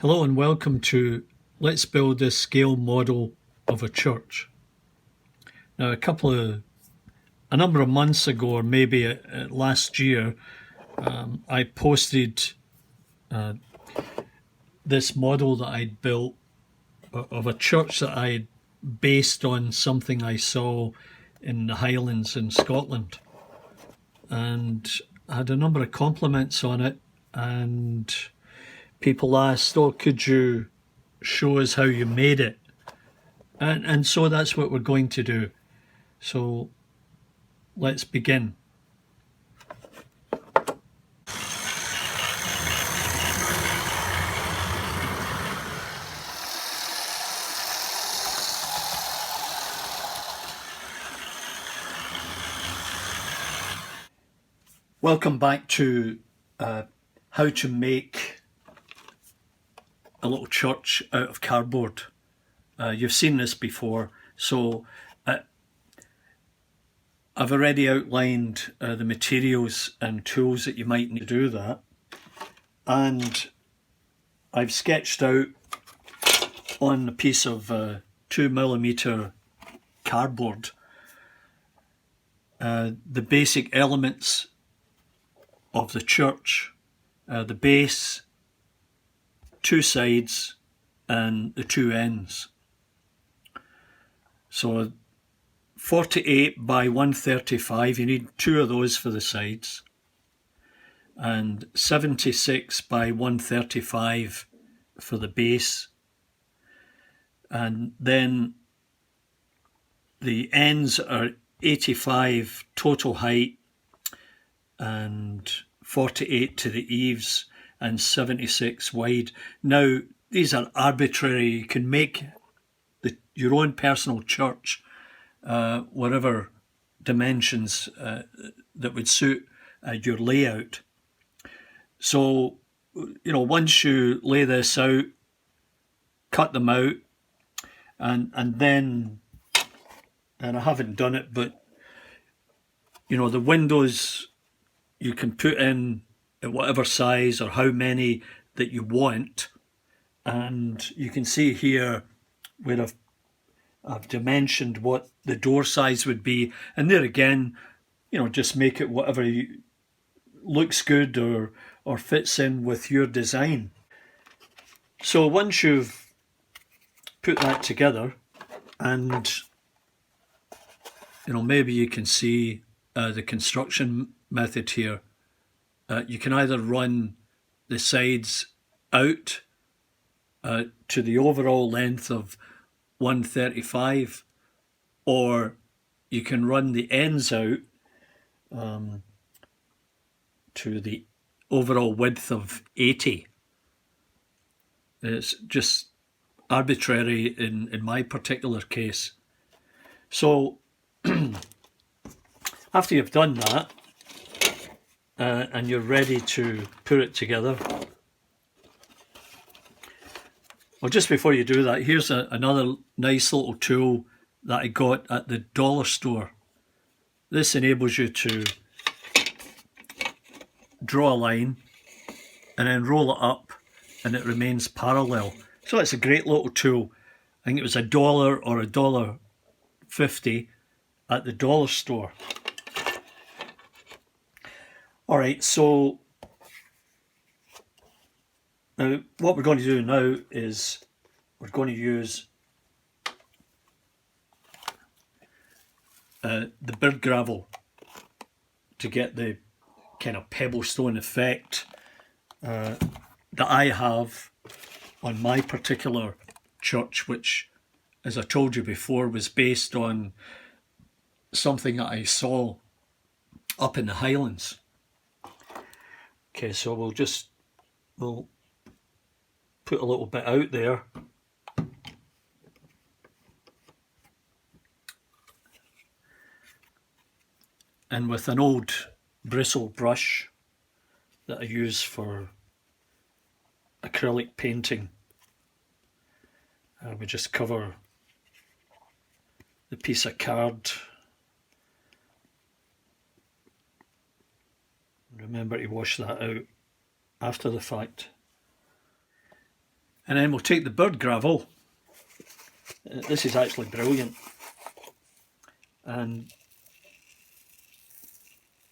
Hello and welcome to Let's Build a Scale Model of a Church. Now, a number of months ago, or maybe last year, I posted this model that I'd built of a church that I'd based on something I saw in the Highlands in Scotland. And I had a number of compliments on it, and people asked, could you show us how you made it? And so that's what we're going to do. So let's begin. Welcome back to how to make a little church out of cardboard. You've seen this before, so I've already outlined the materials and tools that you might need to do that, and I've sketched out on a piece of 2mm cardboard the basic elements of the church, the base, two sides and the two ends. So 48 by 135, you need two of those for the sides, and 76 by 135 for the base, and then the ends are 85 total height and 48 to the eaves and 76 wide. Now, these are arbitrary. You can make your own personal church, whatever dimensions that would suit your layout. So, once you lay this out, cut them out, and then, and I haven't done it, but, the windows you can put in at whatever size or how many that you want. And you can see here where I've dimensioned what the door size would be, and there again, just make it whatever looks good or fits in with your design. So once you've put that together, and maybe you can see the construction method here, you can either run the sides out to the overall length of 135, or you can run the ends out to the overall width of 80. It's just arbitrary in my particular case. So after you've done that and you're ready to put it together, well, just before you do that, here's another nice little tool that I got at the dollar store. This enables you to draw a line and then roll it up, and it remains parallel. So it's a great little tool. I think it was $1 or $1.50 at the dollar store. All right, so now what we're going to do now is we're going to use the bird gravel to get the kind of pebblestone effect that I have on my particular church, which, as I told you before, was based on something that I saw up in the Highlands. Okay, so we'll put a little bit out there. And with an old bristle brush that I use for acrylic painting, we just cover the piece of card. Remember to wash that out after the fact. And then we'll take the bird gravel. This is actually brilliant. And,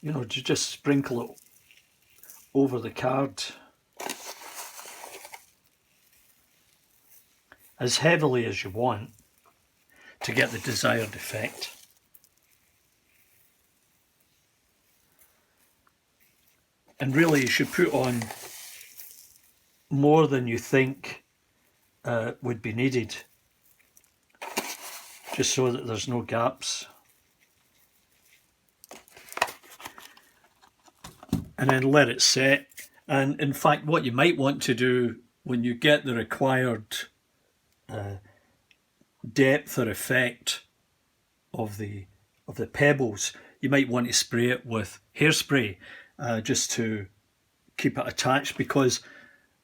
you know, just sprinkle it over the card as heavily as you want to get the desired effect. And really you should put on more than you think would be needed, just so that there's no gaps. And then let it set. And in fact, what you might want to do when you get the required depth or effect of the pebbles, you might want to spray it with hairspray just to keep it attached, because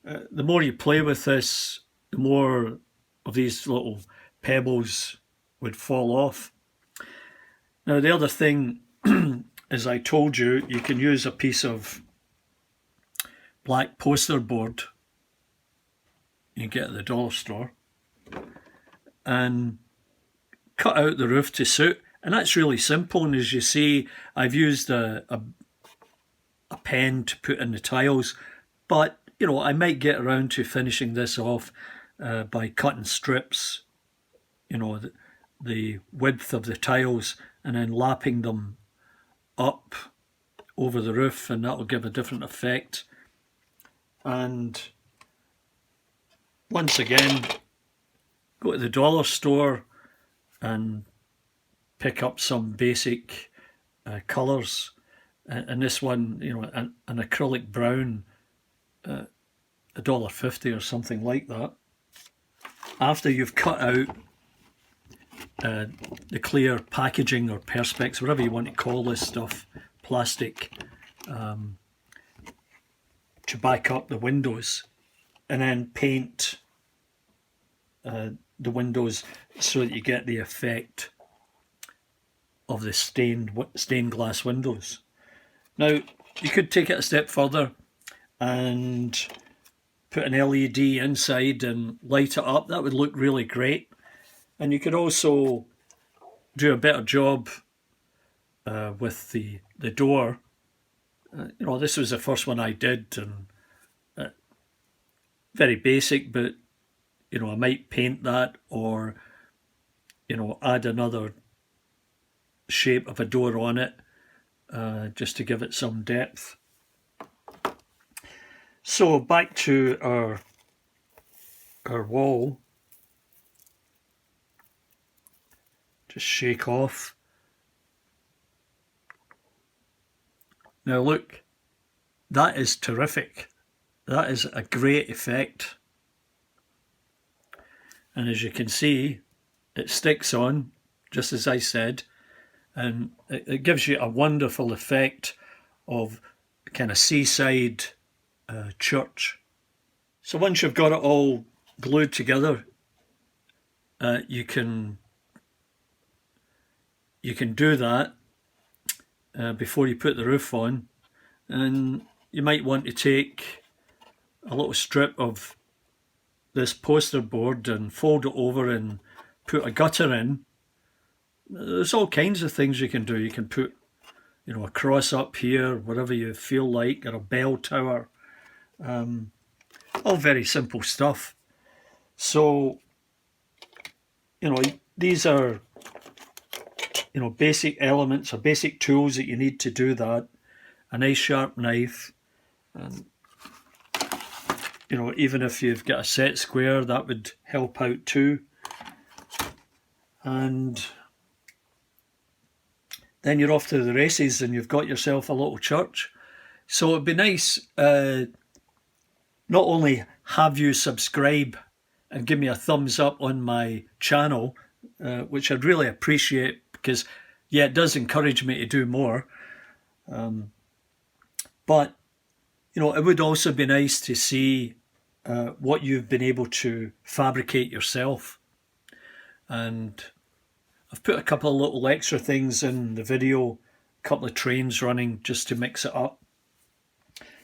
the more you play with this, the more of these little pebbles would fall off. Now the other thing, as I told you, you can use a piece of black poster board you get at the dollar store and cut out the roof to suit. And that's really simple. And as you see, I've used a pen to put in the tiles, but you know, I might get around to finishing this off by cutting strips, you know, the width of the tiles, and then lapping them up over the roof, and that will give a different effect. And once again, go to the dollar store and pick up some basic colours. And this one, you know, an acrylic brown, $1.50 or something like that. After you've cut out the clear packaging or perspex, whatever you want to call this stuff, plastic, to back up the windows, and then paint the windows so that you get the effect of the stained glass windows. Now, you could take it a step further and put an LED inside and light it up. That would look really great. And you could also do a better job with the door. You know, this was the first one I did, and very basic, but you know, I might paint that, or you know, add another shape of a door on it, just to give it some depth. So back to our wall. Just shake off. Now look, that is terrific. That is a great effect. And as you can see, it sticks on, just as I said, and it gives you a wonderful effect of kind of seaside church. So once you've got it all glued together, you can do that before you put the roof on. And you might want to take a little strip of this poster board and fold it over and put a gutter in. There's all kinds of things you can do. You can put, you know, a cross up here, whatever you feel like, or a bell tower. All very simple stuff. So, you know, these are, you know, basic elements or basic tools that you need to do that. A nice sharp knife, and you know, even if you've got a set square, that would help out too. And then you're off to the races and you've got yourself a little church. So it'd be nice, not only have you subscribe and give me a thumbs up on my channel, which I'd really appreciate, because yeah, it does encourage me to do more. But you know, it would also be nice to see what you've been able to fabricate yourself. And I've put a couple of little extra things in the video, a couple of trains running just to mix it up.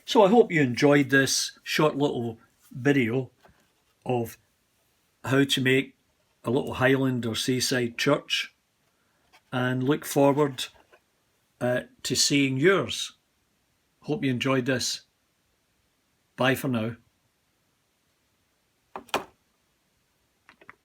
So I hope you enjoyed this short little video of how to make a little Highland or seaside church, and look forward to seeing yours. Hope you enjoyed this. Bye for now.